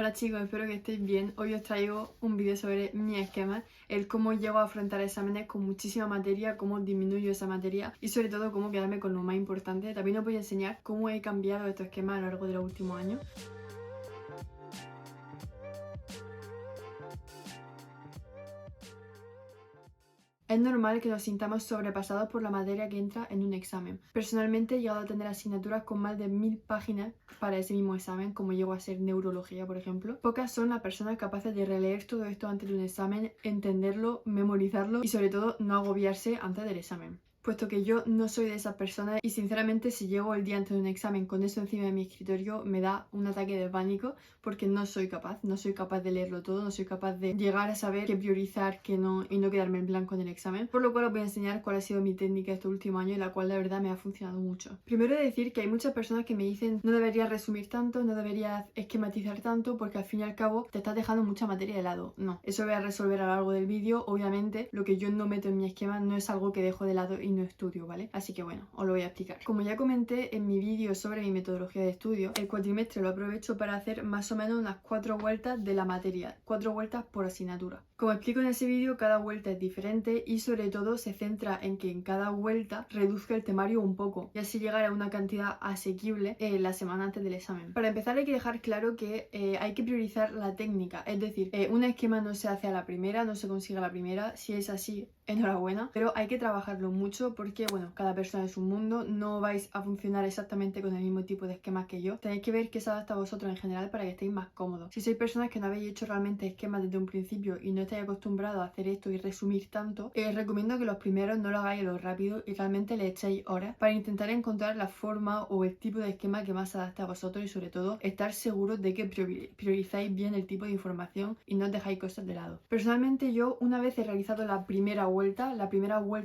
Hola chicos, espero que estéis bien. Hoy os traigo un vídeo sobre mi esquema, el cómo llego a afrontar exámenes con muchísima materia, cómo disminuyo esa materia y sobre todo cómo quedarme con lo más importante. También os voy a enseñar cómo he cambiado estos esquemas a lo largo de los últimos años. Es normal que nos sintamos sobrepasados por la materia que entra en un examen. Personalmente he llegado a tener asignaturas con más de 1000 páginas para ese mismo examen, como llegó a ser neurología, por ejemplo. Pocas son las personas capaces de releer todo esto antes de un examen, entenderlo, memorizarlo y sobre todo no agobiarse antes del examen. Puesto que yo no soy de esas personas y sinceramente si llego el día antes de un examen con eso encima de mi escritorio me da un ataque de pánico porque no soy capaz de leerlo todo, no soy capaz de llegar a saber qué priorizar, qué no y no quedarme en blanco en el examen. Por lo cual os voy a enseñar cuál ha sido mi técnica este último año y la cual de verdad me ha funcionado mucho. Primero he de decir que hay muchas personas que me dicen no deberías resumir tanto, no deberías esquematizar tanto porque al fin y al cabo te estás dejando mucha materia de lado. No, eso voy a resolver a lo largo del vídeo. Obviamente lo que yo no meto en mi esquema no es algo que dejo de lado y no estudio, ¿vale? Así que bueno, os lo voy a explicar. Como ya comenté en mi vídeo sobre mi metodología de estudio, el cuatrimestre lo aprovecho para hacer más o menos unas 4 vueltas de la materia, 4 vueltas por asignatura. Como explico en ese vídeo, cada vuelta es diferente y sobre todo se centra en que en cada vuelta reduzca el temario un poco y así llegar a una cantidad asequible la semana antes del examen. Para empezar hay que dejar claro que hay que priorizar la técnica, es decir, un esquema no se hace a la primera, no se consigue a la primera. Si es así, enhorabuena, pero hay que trabajarlo mucho porque, bueno, cada persona es un mundo, no vais a funcionar exactamente con el mismo tipo de esquemas que yo. Tenéis que ver qué se adapta a vosotros en general para que estéis más cómodos. Si sois personas que no habéis hecho realmente esquemas desde un principio y no estáis acostumbrados a hacer esto y resumir tanto, os recomiendo que los primeros no lo hagáis a lo rápido y realmente le echéis horas para intentar encontrar la forma o el tipo de esquema que más se adapte a vosotros y sobre todo estar seguros de que priorizáis bien el tipo de información y no os dejáis cosas de lado. Personalmente yo una vez he realizado la primera vuelta de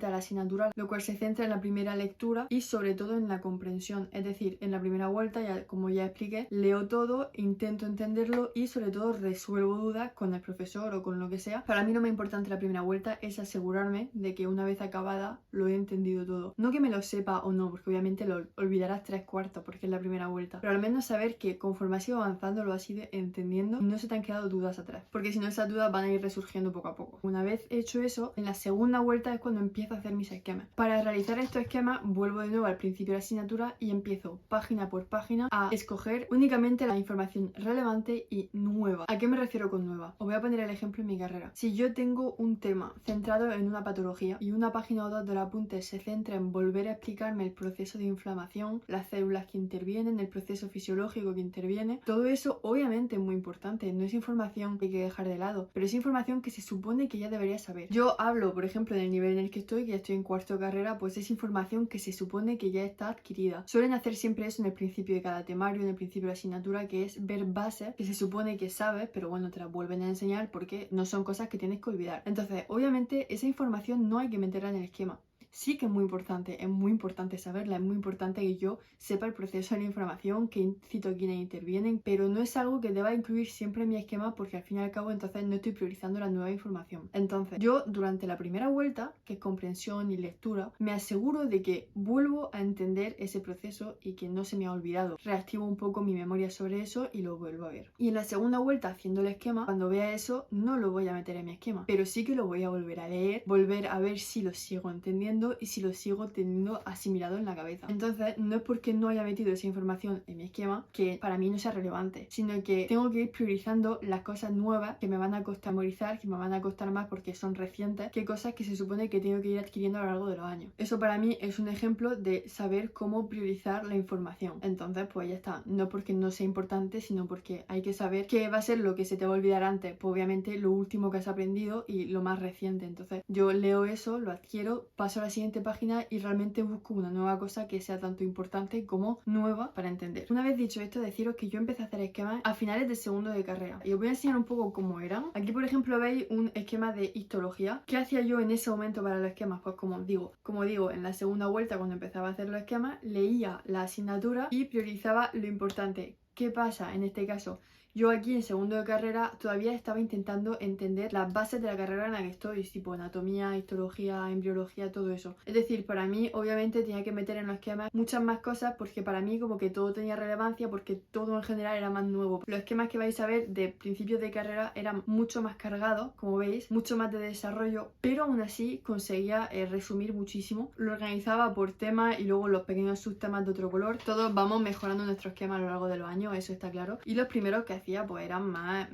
la asignatura, lo cual se centra en la primera lectura y sobre todo en la comprensión, es decir, en la primera vuelta, como ya expliqué, leo todo, intento entenderlo y sobre todo resuelvo dudas con el profesor o con lo que sea. Para mí lo más importante de la primera vuelta es asegurarme de que una vez acabada lo he entendido todo. No que me lo sepa o no, porque obviamente lo olvidarás 3/4 porque es la primera vuelta, pero al menos saber que conforme has ido avanzando lo has ido entendiendo y no se te han quedado dudas atrás, porque si no esas dudas van a ir resurgiendo poco a poco. Una vez hecho eso, en la segunda vuelta es cuando empiezo a hacer mis esquemas. Para realizar estos esquemas vuelvo de nuevo al principio de la asignatura y empiezo página por página a escoger únicamente la información relevante y nueva. ¿A qué me refiero con nueva? Os voy a poner el ejemplo en mi carrera. Si yo tengo un tema centrado en una patología y una página o dos del apunte se centra en volver a explicarme el proceso de inflamación, las células que intervienen, el proceso fisiológico que interviene, todo eso obviamente es muy importante, no es información que hay que dejar de lado, pero es información que se supone que ya debería saber. Yo hablo, por ejemplo, del nivel en el que estoy, que ya estoy en cuarto de carrera, pues es información que se supone que ya está adquirida. Suelen hacer siempre eso en el principio de cada temario, en el principio de la asignatura, que es ver bases que se supone que sabes, pero bueno, te las vuelven a enseñar porque no son cosas que tienes que olvidar. Entonces, obviamente, esa información no hay que meterla en el esquema. Sí que es muy importante saberla, es muy importante que yo sepa el proceso de la información, que incito a quienes intervienen, pero no es algo que deba incluir siempre en mi esquema porque al fin y al cabo entonces no estoy priorizando la nueva información. Entonces, yo durante la primera vuelta, que es comprensión y lectura, me aseguro de que vuelvo a entender ese proceso y que no se me ha olvidado. Reactivo un poco mi memoria sobre eso y lo vuelvo a ver. Y en la segunda vuelta, haciendo el esquema, cuando vea eso, no lo voy a meter en mi esquema, pero sí que lo voy a volver a leer, volver a ver si lo sigo entendiendo y si lo sigo teniendo asimilado en la cabeza. Entonces, no es porque no haya metido esa información en mi esquema que para mí no sea relevante, sino que tengo que ir priorizando las cosas nuevas que me van a costar memorizar, que me van a costar más porque son recientes, que cosas que se supone que tengo que ir adquiriendo a lo largo de los años. Eso para mí es un ejemplo de saber cómo priorizar la información. Entonces, pues ya está. No porque no sea importante, sino porque hay que saber qué va a ser lo que se te va a olvidar antes. Pues obviamente lo último que has aprendido y lo más reciente. Entonces, yo leo eso, lo adquiero, paso a la siguiente página y realmente busco una nueva cosa que sea tanto importante como nueva para entender. Una vez dicho esto, deciros que yo empecé a hacer esquemas a finales de segundo de carrera y os voy a enseñar un poco cómo eran. Aquí por ejemplo veis un esquema de histología. ¿Qué hacía yo en ese momento para los esquemas? Pues como digo, en la segunda vuelta cuando empezaba a hacer los esquemas leía la asignatura y priorizaba lo importante. ¿Qué pasa en este caso? yo aquí en segundo de carrera todavía estaba intentando entender las bases de la carrera en la que estoy, tipo anatomía, histología, embriología, todo eso. Es decir, para mí obviamente tenía que meter en los esquemas muchas más cosas porque para mí como que todo tenía relevancia porque todo en general era más nuevo. Los esquemas que vais a ver de principios de carrera eran mucho más cargados, como veis, mucho más de desarrollo, pero aún así conseguía resumir muchísimo. Lo organizaba por temas y luego los pequeños subtemas de otro color. Todos vamos mejorando nuestro esquema a lo largo de los años, eso está claro. Y los primeros que hacía pues eran más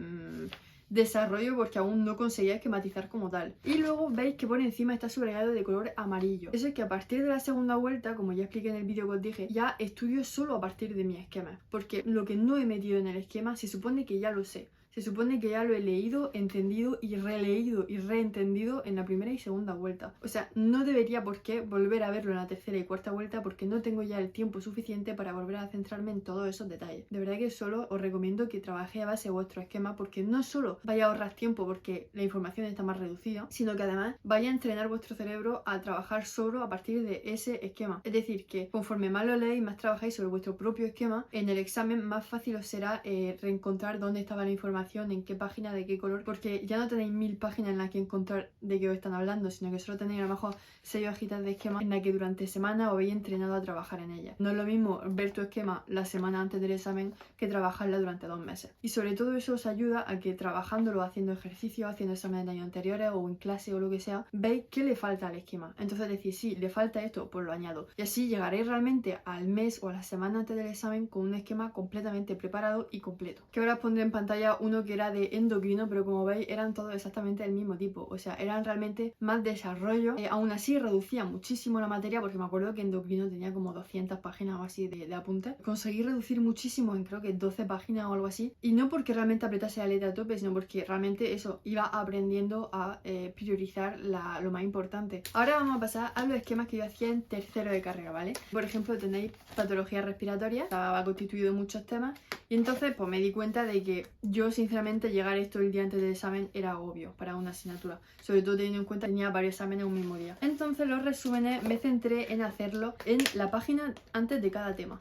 desarrollo porque aún no conseguía esquematizar como tal. Y luego veis que por encima está subrayado de color amarillo. Eso es que a partir de la segunda vuelta, como ya expliqué en el vídeo que os dije, ya estudio solo a partir de mi esquema. Porque lo que no he metido en el esquema se supone que ya lo sé. Se supone que ya lo he leído, entendido y releído y reentendido en la primera y segunda vuelta. O sea, no debería por qué volver a verlo en la tercera y cuarta vuelta porque no tengo ya el tiempo suficiente para volver a centrarme en todos esos detalles. De verdad que solo os recomiendo que trabajéis a base de vuestro esquema porque no solo vaya a ahorrar tiempo porque la información está más reducida, sino que además vaya a entrenar vuestro cerebro a trabajar solo a partir de ese esquema. Es decir, que conforme más lo leéis, más trabajáis sobre vuestro propio esquema, en el examen más fácil os será reencontrar dónde estaba la información, en qué página, de qué color, porque ya no tenéis 1000 páginas en las que encontrar de qué os están hablando, sino que solo tenéis a lo mejor 6 hojitas de esquema en las que durante semana os habéis entrenado a trabajar en ellas. No es lo mismo ver tu esquema la semana antes del examen que trabajarla durante 2 meses. Y sobre todo eso os ayuda a que trabajándolo, haciendo ejercicios, haciendo exámenes de años anteriores o en clase o lo que sea, veis qué le falta al esquema. Entonces decís, sí, le falta esto, pues lo añado. Y así llegaréis realmente al mes o a la semana antes del examen con un esquema completamente preparado y completo. Que ahora os pondré en pantalla uno que era de endocrino, pero como veis eran todos exactamente del mismo tipo, o sea, eran realmente más desarrollo. Aún así reducía muchísimo la materia porque me acuerdo que endocrino tenía como 200 páginas o así de apuntes. Conseguí reducir muchísimo en creo que 12 páginas o algo así, y no porque realmente apretase la letra a tope, sino porque realmente eso, iba aprendiendo a priorizar lo más importante. Ahora vamos a pasar a los esquemas que yo hacía en tercero de carrera, ¿vale? Por ejemplo, tenéis patología respiratoria, estaba constituido de muchos temas, y entonces pues me di cuenta de que yo sinceramente llegar esto el día antes del examen era obvio para una asignatura, sobre todo teniendo en cuenta que tenía varios exámenes un mismo día. Entonces los resúmenes me centré en hacerlo en la página antes de cada tema.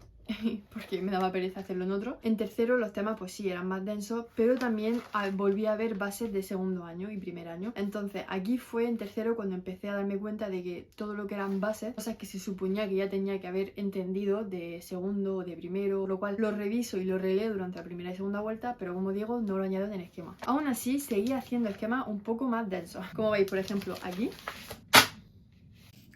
Porque me daba pereza hacerlo en otro. En tercero los temas pues sí eran más densos, pero también volví a ver bases de segundo año y primer año. Entonces aquí fue en tercero cuando empecé a darme cuenta de que todo lo que eran bases, cosas que se suponía que ya tenía que haber entendido de segundo o de primero, lo cual lo reviso y lo releo durante la primera y segunda vuelta, pero como digo, no lo añado en el esquema. Aún así seguía haciendo esquemas un poco más densos. Como veis, por ejemplo, aquí.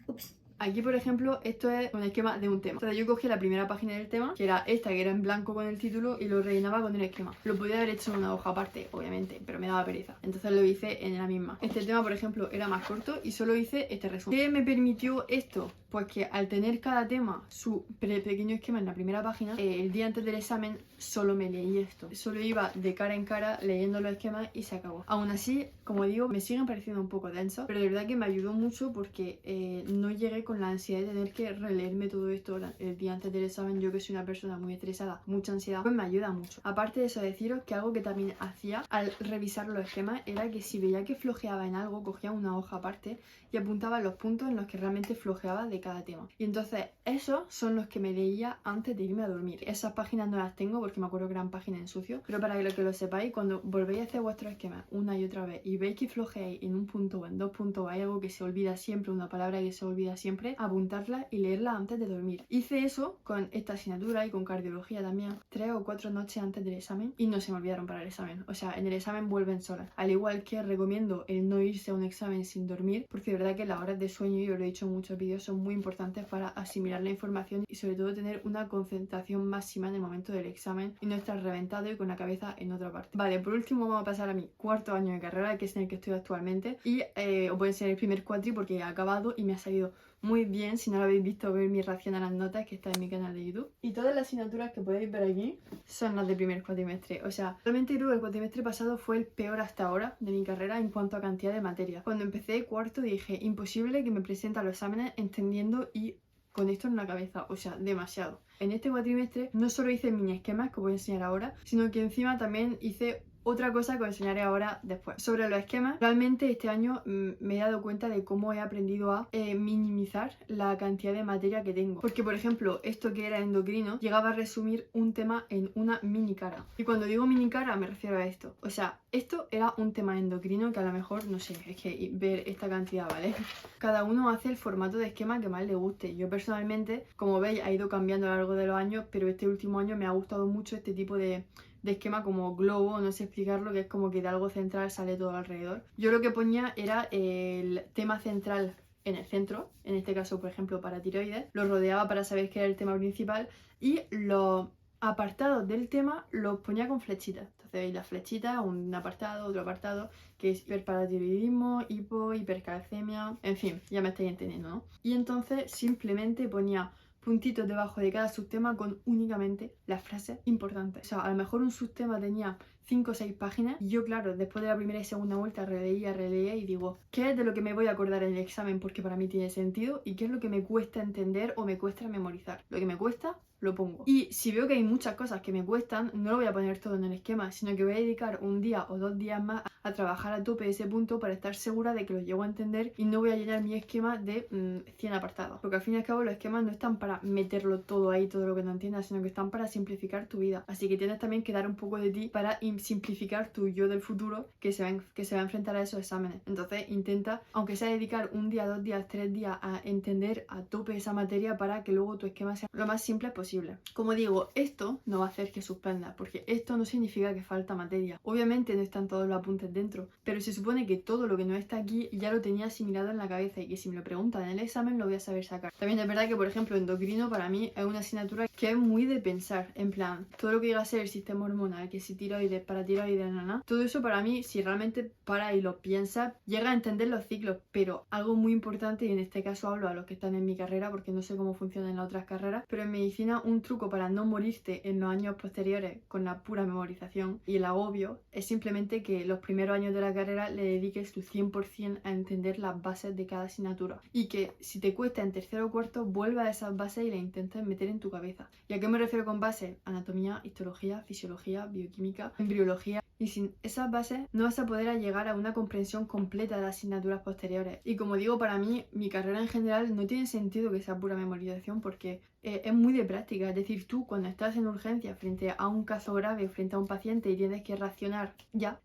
Ups. Aquí, por ejemplo, esto es un esquema de un tema. Entonces yo cogí la primera página del tema, que era esta, que era en blanco con el título, y lo rellenaba con el esquema. Lo podía haber hecho en una hoja aparte, obviamente, pero me daba pereza. Entonces lo hice en la misma. Este tema, por ejemplo, era más corto y solo hice este resumen. ¿Qué me permitió esto? Pues que al tener cada tema su pequeño esquema en la primera página, el día antes del examen solo me leí esto. Solo iba de cara en cara leyendo los esquemas y se acabó. Aún así, como digo, me siguen pareciendo un poco densos, pero de verdad que me ayudó mucho porque no llegué con la ansiedad de tener que releerme todo esto el día antes del examen. Yo que soy una persona muy estresada, mucha ansiedad, pues me ayuda mucho. Aparte de eso, deciros que algo que también hacía al revisar los esquemas era que si veía que flojeaba en algo, cogía una hoja aparte y apuntaba los puntos en los que realmente flojeaba de cada tema. Y entonces esos son los que me leía antes de irme a dormir. Esas páginas no las tengo porque me acuerdo que eran páginas en sucio, pero para que lo sepáis, cuando volvéis a hacer vuestros esquemas una y otra vez y veis que flojeáis en un punto o en 2 puntos, hay algo que se olvida siempre, una palabra que se olvida siempre, apuntarla y leerla antes de dormir. Hice eso con esta asignatura y con cardiología también 3 o 4 noches antes del examen y no se me olvidaron para el examen. O sea, en el examen vuelven solas. Al igual que recomiendo el no irse a un examen sin dormir, porque de verdad que las horas de sueño, y os lo he dicho en muchos vídeos, son muy importantes para asimilar la información y sobre todo tener una concentración máxima en el momento del examen y no estar reventado y con la cabeza en otra parte. Vale, por último vamos a pasar a mi cuarto año de carrera, que es en el que estoy actualmente, y os voy a enseñar el primer cuatri porque he acabado y me ha salido muy bien. Si no lo habéis visto, ver mi reacción a las notas, que está en mi canal de YouTube. Y todas las asignaturas que podéis ver aquí son las de primer cuatrimestre. O sea, realmente creo que el cuatrimestre pasado fue el peor hasta ahora de mi carrera en cuanto a cantidad de materias. Cuando empecé cuarto dije, imposible que me presente a los exámenes entendiendo y con esto en la cabeza, o sea, demasiado. En este cuatrimestre no solo hice mini esquemas que os voy a enseñar ahora, sino que encima también hice otra cosa que os enseñaré ahora después. Sobre los esquemas, realmente este año me he dado cuenta de cómo he aprendido a minimizar la cantidad de materia que tengo. Porque, por ejemplo, esto que era endocrino, llegaba a resumir un tema en una mini cara. Y cuando digo mini cara me refiero a esto. O sea, esto era un tema endocrino que a lo mejor, no sé, es que ver esta cantidad, ¿vale? Cada uno hace el formato de esquema que más le guste. Yo personalmente, como veis, ha ido cambiando a lo largo de los años, pero este último año me ha gustado mucho este tipo de esquema como globo, no sé explicarlo, que es como que de algo central sale todo alrededor. Yo lo que ponía era el tema central en el centro, en este caso, por ejemplo, para tiroides, lo rodeaba para saber qué era el tema principal y los apartados del tema los ponía con flechitas. Entonces veis las flechitas, un apartado, otro apartado, que es hiperparatiroidismo, hipercalcemia, en fin, ya me estáis entendiendo, ¿no? Y entonces simplemente ponía puntitos debajo de cada subtema con únicamente las frases importantes. O sea, a lo mejor un subtema tenía 5 o 6 páginas y yo, claro, después de la primera y segunda vuelta releía y digo, ¿qué es de lo que me voy a acordar en el examen porque para mí tiene sentido? ¿Y qué es lo que me cuesta entender o me cuesta memorizar? Lo que me cuesta, lo pongo. Y si veo que hay muchas cosas que me cuestan, no lo voy a poner todo en el esquema, sino que voy a dedicar un día o 2 días más a trabajar a tope ese punto para estar segura de que lo llego a entender y no voy a llenar mi esquema de 100 apartados. Porque al fin y al cabo los esquemas no están para meterlo todo ahí, todo lo que no entiendas, sino que están para simplificar tu vida. Así que tienes también que dar un poco de ti para simplificar tu yo del futuro que se va a enfrentar a esos exámenes. Entonces intenta, aunque sea dedicar un día, 2 días, 3 días a entender a tope esa materia para que luego tu esquema sea lo más simple posible. Como digo, esto no va a hacer que suspendas, porque esto no significa que falta materia. Obviamente no están todos los apuntes dentro, pero se supone que todo lo que no está aquí ya lo tenía asimilado en la cabeza y que si me lo preguntan en el examen lo voy a saber sacar. También es verdad que, por ejemplo, endocrino para mí es una asignatura que es muy de pensar, en plan, todo lo que llega a ser el sistema hormonal, que si tiroides, paratiroides, todo eso para mí, si realmente para y lo piensas, llega a entender los ciclos, pero algo muy importante, y en este caso hablo a los que están en mi carrera porque no sé cómo funciona en las otras carreras, pero en medicina un truco para no morirte en los años posteriores con la pura memorización y el agobio es simplemente que los primeros años de la carrera le dediques tu 100% a entender las bases de cada asignatura y que si te cuesta en tercero o cuarto vuelva a esas bases y las intentes meter en tu cabeza. ¿Y a qué me refiero con bases? Anatomía, histología, fisiología, bioquímica, embriología. Y sin esas bases no vas a poder llegar a una comprensión completa de las asignaturas posteriores. Y como digo, para mí, mi carrera en general no tiene sentido que sea pura memorización porque es muy de práctica. Es decir, tú cuando estás en urgencia frente a un caso grave, frente a un paciente y tienes que reaccionar ya,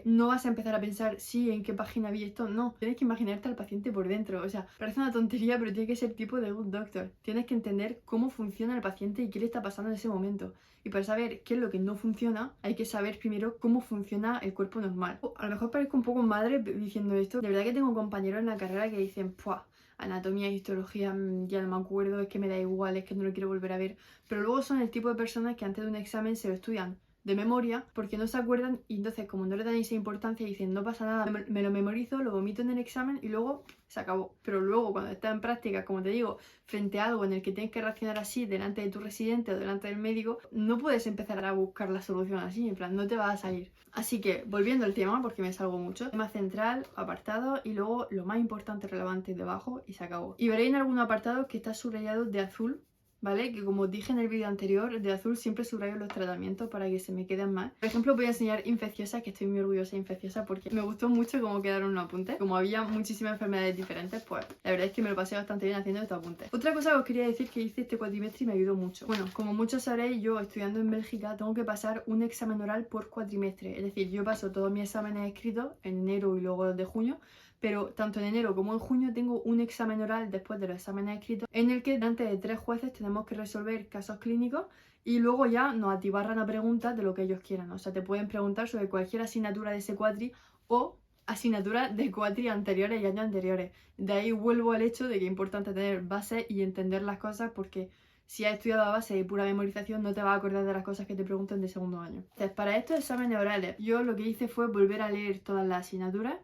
no vas a empezar a pensar, sí, ¿en qué página vi esto? No, tienes que imaginarte al paciente por dentro. O sea, parece una tontería, pero tiene que ser tipo de Good Doctor. Tienes que entender cómo funciona el paciente y qué le está pasando en ese momento. Y para saber qué es lo que no funciona, hay que saber primero cómo funciona el cuerpo normal. A lo mejor parezco un poco madre diciendo esto. De verdad que tengo compañeros en la carrera que dicen, ¡puah! Anatomía, histología, ya no me acuerdo, es que me da igual, es que no lo quiero volver a ver. Pero luego son el tipo de personas que antes de un examen se lo estudian de memoria porque no se acuerdan y entonces como no le dan esa importancia dicen no pasa nada, me lo memorizo, lo vomito en el examen y luego se acabó. Pero luego cuando estás en práctica, como te digo, frente a algo en el que tienes que reaccionar así delante de tu residente o delante del médico, no puedes empezar a buscar la solución así, en plan no te va a salir. Así que volviendo al tema, porque me salgo mucho, tema central, apartado y luego lo más importante relevante debajo y se acabó. Y veréis en algunos apartados que está subrayado de azul, ¿vale? Que como dije en el vídeo anterior, de azul siempre subrayo los tratamientos para que se me queden más. Por ejemplo, voy a enseñar infecciosa, que estoy muy orgullosa de infecciosa porque me gustó mucho cómo quedaron los apuntes. Como había muchísimas enfermedades diferentes, pues la verdad es que me lo pasé bastante bien haciendo estos apuntes. Otra cosa que os quería decir que hice este cuatrimestre y me ayudó mucho. Bueno, como muchos sabréis, yo estudiando en Bélgica tengo que pasar un examen oral por cuatrimestre. Es decir, yo paso todos mis exámenes escritos en enero y luego los de junio, pero tanto en enero como en junio tengo un examen oral después de los exámenes escritos en el que delante de 3 jueces tenemos que resolver casos clínicos y luego ya nos atibarran a preguntas de lo que ellos quieran. O sea, te pueden preguntar sobre cualquier asignatura de ese cuatri o asignaturas de cuatri anteriores y años anteriores. De ahí vuelvo al hecho de que es importante tener bases y entender las cosas porque si has estudiado a base de pura memorización no te vas a acordar de las cosas que te preguntan de segundo año. Entonces, para estos exámenes orales yo lo que hice fue volver a leer todas las asignaturas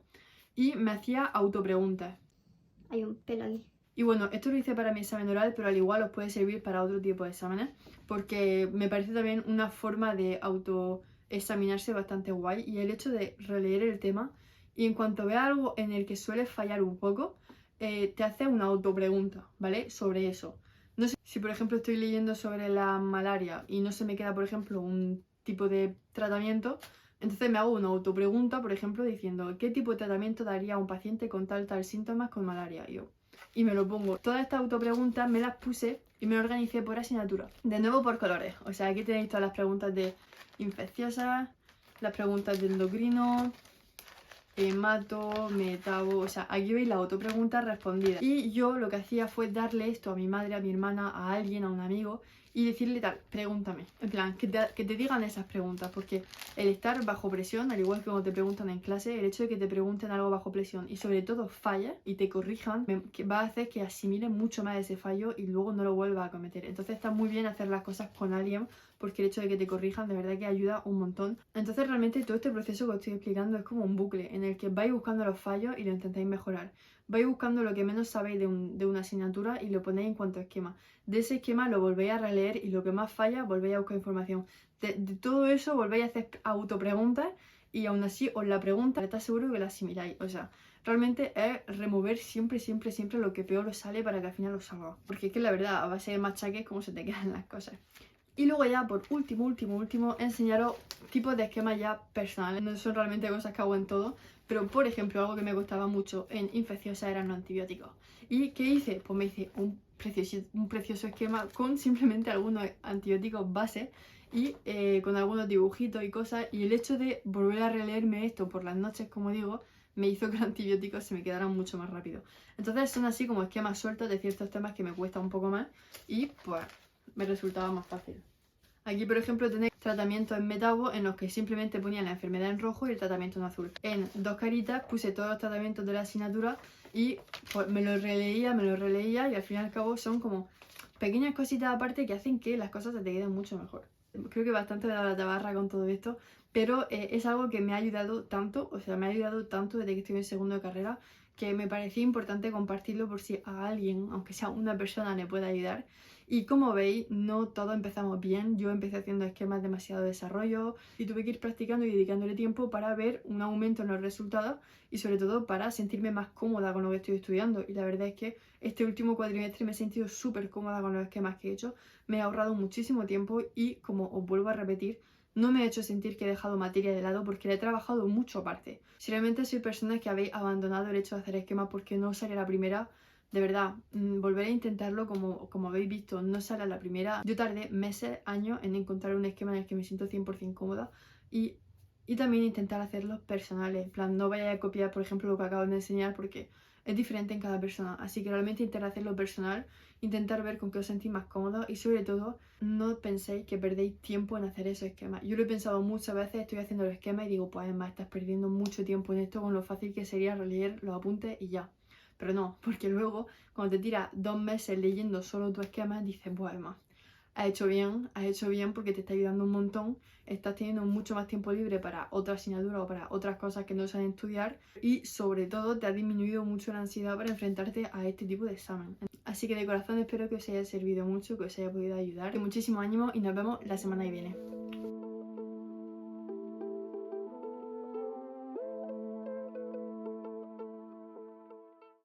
y me hacía autopreguntas. Hay un pelo aquí. Y bueno, esto lo hice para mi examen oral, pero al igual os puede servir para otro tipo de exámenes, porque me parece también una forma de autoexaminarse bastante guay y el hecho de releer el tema y en cuanto veas algo en el que sueles fallar un poco, te hace una autopregunta, ¿vale? Sobre eso. No sé si por ejemplo estoy leyendo sobre la malaria y no se me queda por ejemplo un tipo de tratamiento, Entonces me hago una autopregunta, por ejemplo, diciendo ¿qué tipo de tratamiento daría a un paciente con tal síntomas con malaria? Y me lo pongo. Todas estas autopreguntas me las puse y me organicé por asignatura. De nuevo por colores. O sea, aquí tenéis todas las preguntas de infecciosas, las preguntas de endocrino, hemato, metabo, o sea, aquí veis la autopregunta respondida. Y yo lo que hacía fue darle esto a mi madre, a mi hermana, a alguien, a un amigo, y decirle tal, pregúntame. En plan, que te digan esas preguntas, porque el estar bajo presión, al igual que cuando te preguntan en clase, el hecho de que te pregunten algo bajo presión y sobre todo falles y te corrijan, que va a hacer que asimiles mucho más ese fallo y luego no lo vuelvas a cometer. Entonces está muy bien hacer las cosas con alguien, porque el hecho de que te corrijan de verdad que ayuda un montón. Entonces realmente todo este proceso que os estoy explicando es como un bucle en el que vais buscando los fallos y lo intentáis mejorar. Vais buscando lo que menos sabéis de una asignatura y lo ponéis en cuanto a esquema. De ese esquema lo volvéis a releer y lo que más falla volvéis a buscar información. De todo eso volvéis a hacer autopreguntas y aún así os la pregunta, está seguro que la asimiláis. O sea, realmente es remover siempre lo que peor os sale para que al final os salga. Porque es que la verdad, a base de machaques, como se te quedan las cosas. Y luego ya por último, enseñaros tipos de esquemas ya personales. No son realmente cosas que hago en todo, pero por ejemplo algo que me costaba mucho en infecciosa eran los antibióticos. ¿Y qué hice? Pues me hice un precioso esquema con simplemente algunos antibióticos base y con algunos dibujitos y cosas. Y el hecho de volver a releerme esto por las noches, como digo, me hizo que los antibióticos se me quedaran mucho más rápido. Entonces son así como esquemas sueltos de ciertos temas que me cuesta un poco más y pues me resultaba más fácil. Aquí, por ejemplo, tenéis tratamientos en metabo en los que simplemente ponía la enfermedad en rojo y el tratamiento en azul. En dos caritas puse todos los tratamientos de la asignatura y pues, me lo releía y al fin y al cabo son como pequeñas cositas aparte que hacen que las cosas se te queden mucho mejor. Creo que bastante me he dado la tabarra con todo esto, pero es algo que me ha ayudado tanto, o sea, me ha ayudado tanto desde que estoy en segundo de carrera, que me parecía importante compartirlo por si a alguien, aunque sea una persona, le puede ayudar. Y como veis, no todos empezamos bien. Yo empecé haciendo esquemas demasiado desarrollo y tuve que ir practicando y dedicándole tiempo para ver un aumento en los resultados y sobre todo para sentirme más cómoda con lo que estoy estudiando. Y la verdad es que este último cuatrimestre me he sentido súper cómoda con los esquemas que he hecho. Me he ahorrado muchísimo tiempo y, como os vuelvo a repetir, no me he hecho sentir que he dejado materia de lado porque la he trabajado mucho aparte. Si realmente sois personas que habéis abandonado el hecho de hacer esquemas porque no sale a la primera, de verdad, volver a intentarlo como habéis visto, no sale a la primera. Yo tardé meses, años en encontrar un esquema en el que me siento 100% cómoda y también intentar hacerlos personales. En plan, no vayáis a copiar, por ejemplo, lo que acabo de enseñar porque es diferente en cada persona. Así que realmente intentar hacerlo personal, intentar ver con qué os sentís más cómodos y sobre todo no penséis que perdéis tiempo en hacer esos esquemas. Yo lo he pensado muchas veces, estoy haciendo los esquemas y digo, pues además estás perdiendo mucho tiempo en esto con lo fácil que sería releer los apuntes y ya. Pero no, porque luego cuando te tiras 2 meses leyendo solo tu esquema, dices, pues además, has hecho bien porque te está ayudando un montón, estás teniendo mucho más tiempo libre para otra asignatura o para otras cosas que no sabes estudiar y sobre todo te ha disminuido mucho la ansiedad para enfrentarte a este tipo de examen. Así que de corazón espero que os haya servido mucho, que os haya podido ayudar. Muchísimo ánimo y nos vemos la semana que viene.